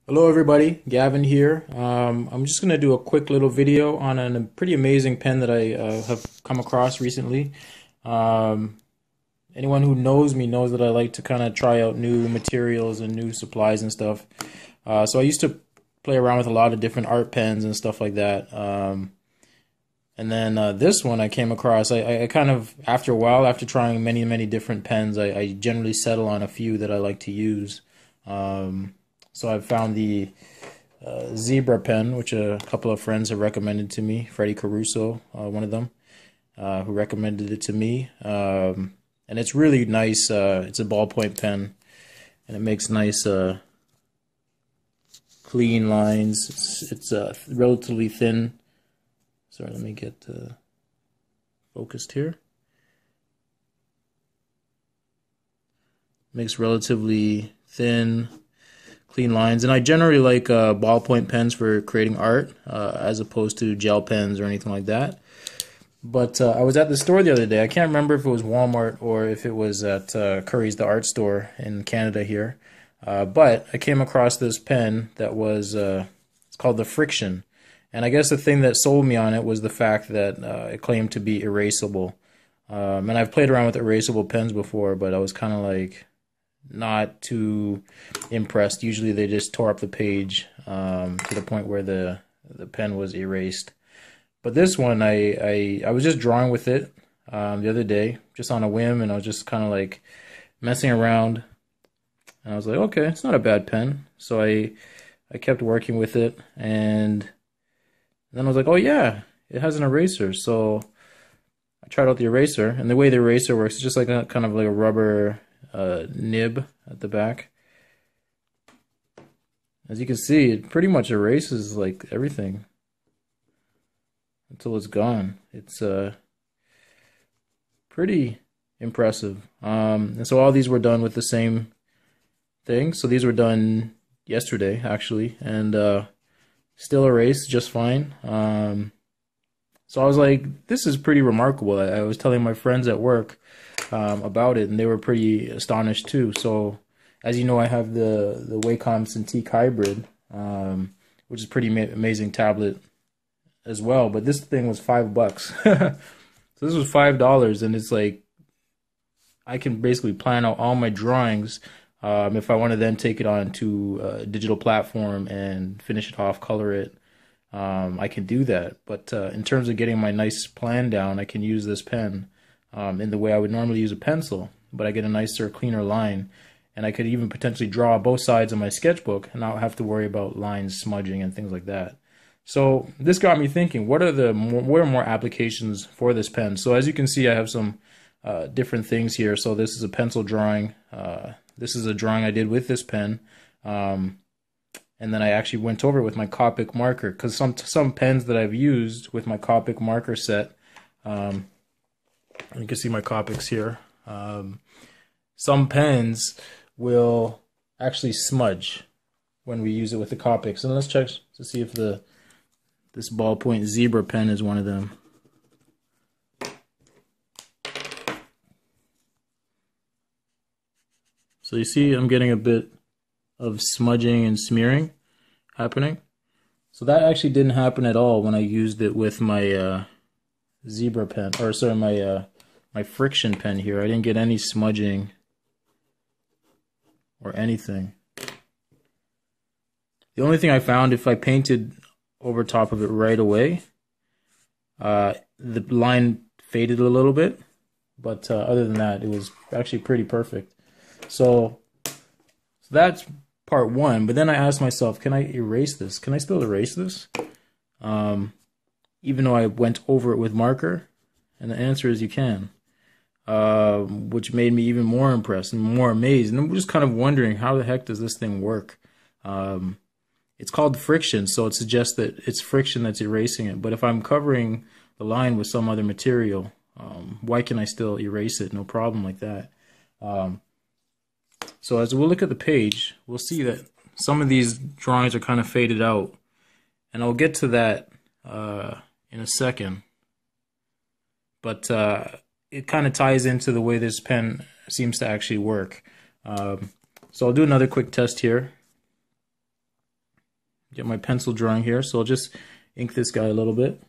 Hello everybody, Gavin here. I'm just going to do a quick little video on a pretty amazing pen that I have come across recently. Um, Anyone who knows me knows that I like to kind of try out new materials and new supplies and stuff. So I used to play around with a lot of different art pens and stuff like that. And then this one I came across, I kind of, after a while, after trying many different pens, I generally settle on a few that I like to use. So I've found the Zebra pen, which a couple of friends have recommended to me. Freddie Caruso, one of them, who recommended it to me. And it's really nice. It's a ballpoint pen, and it makes nice, clean lines. It's relatively thin. Sorry, let me get focused here. Makes relatively thin, clean lines, and I generally like ballpoint pens for creating art as opposed to gel pens or anything like that. But I was at the store the other day. I can't remember if it was Walmart or if it was at Curry's, the art store in Canada here. But I came across this pen that was it's called the Frixion, and I guess the thing that sold me on it was the fact that it claimed to be erasable. And I've played around with erasable pens before, but I was kind of like not too impressed. Usually they just tore up the page to the point where the pen was erased. But this one, I was just drawing with it the other day, just on a whim, and I was just kind of like messing around. And I was like, okay, it's not a bad pen. So I kept working with it, and then I was like, oh yeah, it has an eraser. So I tried out the eraser, and the way the eraser works is just like a kind of like a rubber nib at the back. As you can see, it pretty much erases like everything until it's gone. It's pretty impressive. And so all these were done with the same thing. So these were done yesterday actually, and still erase just fine. So I was like, this is pretty remarkable. I was telling my friends at work about it, and they were pretty astonished too. So, as you know, I have the Wacom Cintiq Hybrid, which is a pretty amazing tablet as well. But this thing was $5. So this was $5, and it's like I can basically plan out all my drawings. If I want to then take it on to a digital platform and finish it off, color it, I can do that. But in terms of getting my nice plan down, I can use this pen in the way I would normally use a pencil, but I get a nicer, cleaner line, and I could even potentially draw both sides of my sketchbook and not have to worry about lines smudging and things like that. So this got me thinking, what are more applications for this pen? So as you can see, I have some different things here. So this is a pencil drawing. This is a drawing I did with this pen. And then I actually went over it with my Copic marker, because some pens that I've used with my Copic marker set, you can see my Copics here. Some pens will actually smudge when we use it with the Copics. And let's check to see if this ballpoint Zebra pen is one of them. So you see I'm getting a bit of smudging and smearing happening. So that actually didn't happen at all when I used it with my Zebra pen, or sorry, my Frixion pen here. I didn't get any smudging or anything. The only thing I found, if I painted over top of it right away, the line faded a little bit, but other than that, it was actually pretty perfect. So that's part one. But then I asked myself, can I erase this? Can I still erase this? Even though I went over it with marker? And the answer is you can. Which made me even more impressed and more amazed. And I'm just kind of wondering, how the heck does this thing work? It's called Frixion, so it suggests that it's friction that's erasing it. But if I'm covering the line with some other material, why can I still erase it? No problem like that. So as we'll look at the page, we'll see that some of these drawings are kind of faded out. And I'll get to that in a second. But it kind of ties into the way this pen seems to actually work. So I'll do another quick test here. get my pencil drawing here. So I'll just ink this guy a little bit.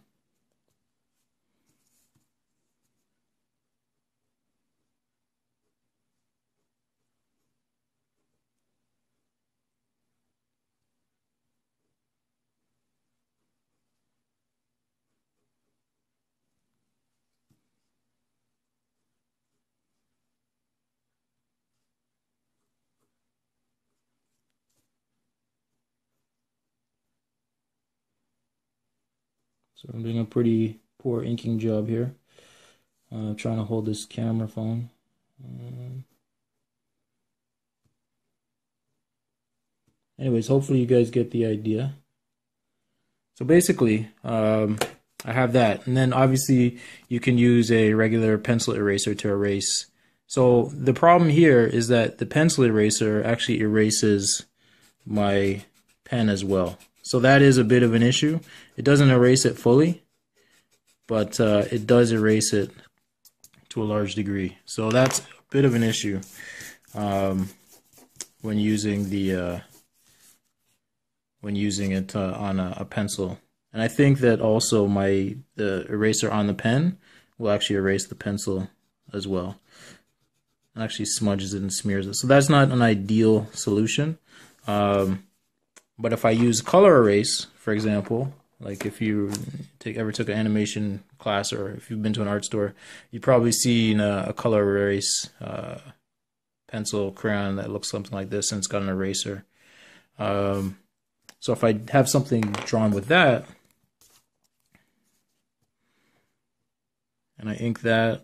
So I'm doing a pretty poor inking job here. Trying to hold this camera phone. Anyways, hopefully you guys get the idea. So basically, I have that. And then obviously you can use a regular pencil eraser to erase. So the problem here is that the pencil eraser actually erases my pen as well. So that is a bit of an issue. It doesn't erase it fully, but it does erase it to a large degree. So that's a bit of an issue when using the it on a pencil. And I think that also the eraser on the pen will actually erase the pencil as well. It actually smudges it and smears it. So that's not an ideal solution. But if I use color erase, for example, like if you ever took an animation class or if you've been to an art store, you've probably seen a color erase pencil crayon that looks something like this, and it's got an eraser. So if I have something drawn with that, and I ink that,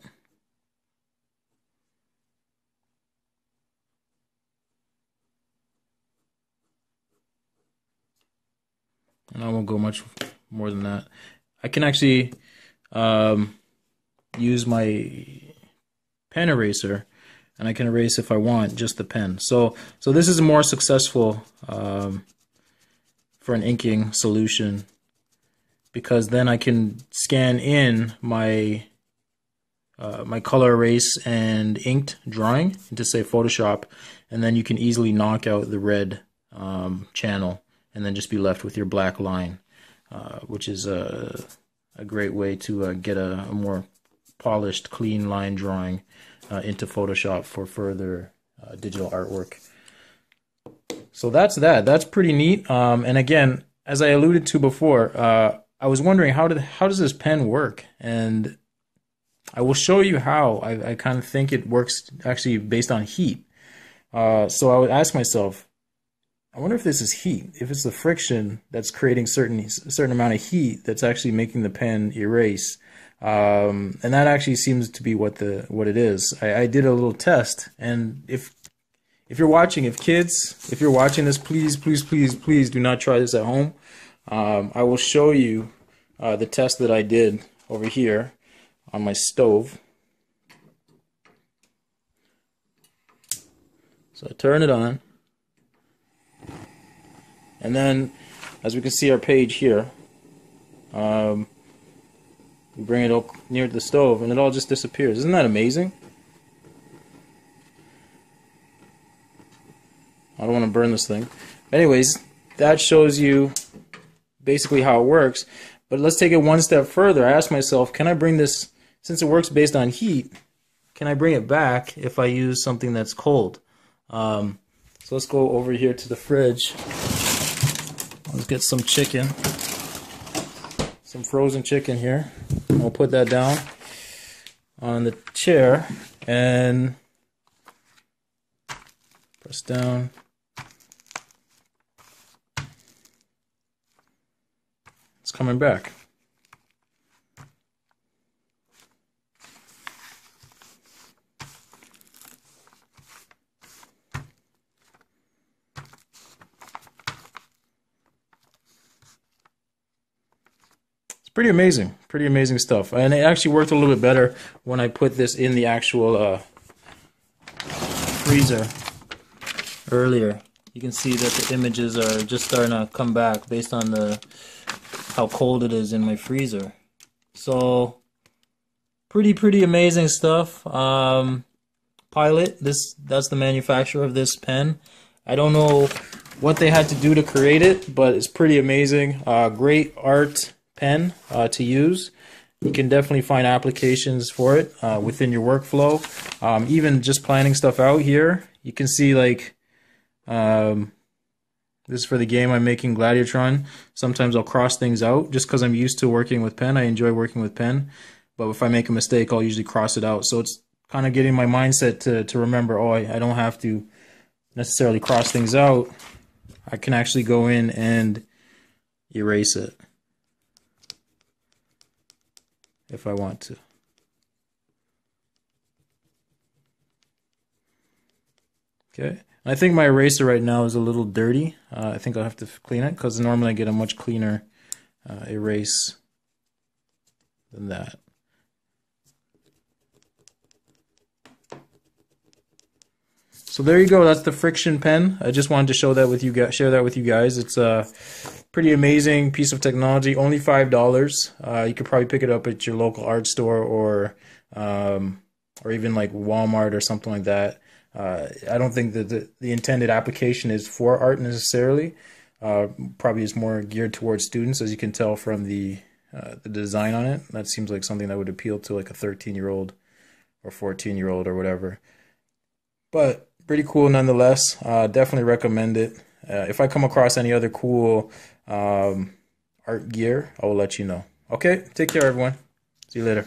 and I won't go much more than that, I can actually use my pen eraser, and I can erase, if I want, just the pen. So this is more successful for an inking solution, because then I can scan in my my color erase and inked drawing into, say, Photoshop, and then you can easily knock out the red channel and then just be left with your black line, which is a great way to get a more polished, clean line drawing into Photoshop for further digital artwork. So that's that. That's pretty neat. And again, as I alluded to before, I was wondering how does this pen work? And I will show you how. I kind of think it works actually based on heat. So I would ask myself, I wonder if this is heat. If it's the friction that's creating a certain amount of heat that's actually making the pen erase. And that actually seems to be what it is. I did a little test, and if you're watching, if you're watching this, please do not try this at home. I will show you the test that I did over here on my stove. So I turn it on, and then, as we can see our page here, we bring it up near the stove, and it all just disappears. Isn't that amazing? I don't want to burn this thing. Anyways, that shows you basically how it works. But let's take it one step further. I asked myself, can I bring this, since it works based on heat, can I bring it back if I use something that's cold? So let's go over here to the fridge. Let's get some chicken. Some frozen chicken here. I'll put that down on the chair and press down. It's coming back. Pretty amazing stuff. And it actually worked a little bit better when I put this in the actual freezer earlier. You can see that the images are just starting to come back based on how cold it is in my freezer. So pretty amazing stuff. Pilot, that's the manufacturer of this pen. I don't know what they had to do to create it, but it's pretty amazing. Great art pen to use. You can definitely find applications for it within your workflow. Even just planning stuff out here, you can see like this is for the game I'm making, Gladiatron. Sometimes I'll cross things out just because I'm used to working with pen. I enjoy working with pen, but if I make a mistake, I'll usually cross it out. So it's kind of getting my mindset to remember, oh, I don't have to necessarily cross things out. I can actually go in and erase it if I want to. Okay, I think my eraser right now is a little dirty. I think I'll have to clean it because normally I get a much cleaner erase than that. So there you go. That's the Frixion pen. I just wanted to show that with you guys, share that with you guys. It's a pretty amazing piece of technology. Only $5. You could probably pick it up at your local art store or even like Walmart or something like that. I don't think that the intended application is for art necessarily. Probably is more geared towards students, as you can tell from the design on it. That seems like something that would appeal to like a 13-year-old or 14-year-old or whatever. But pretty cool nonetheless. Definitely recommend it. If I come across any other cool art gear, I will let you know. Okay, take care everyone. See you later.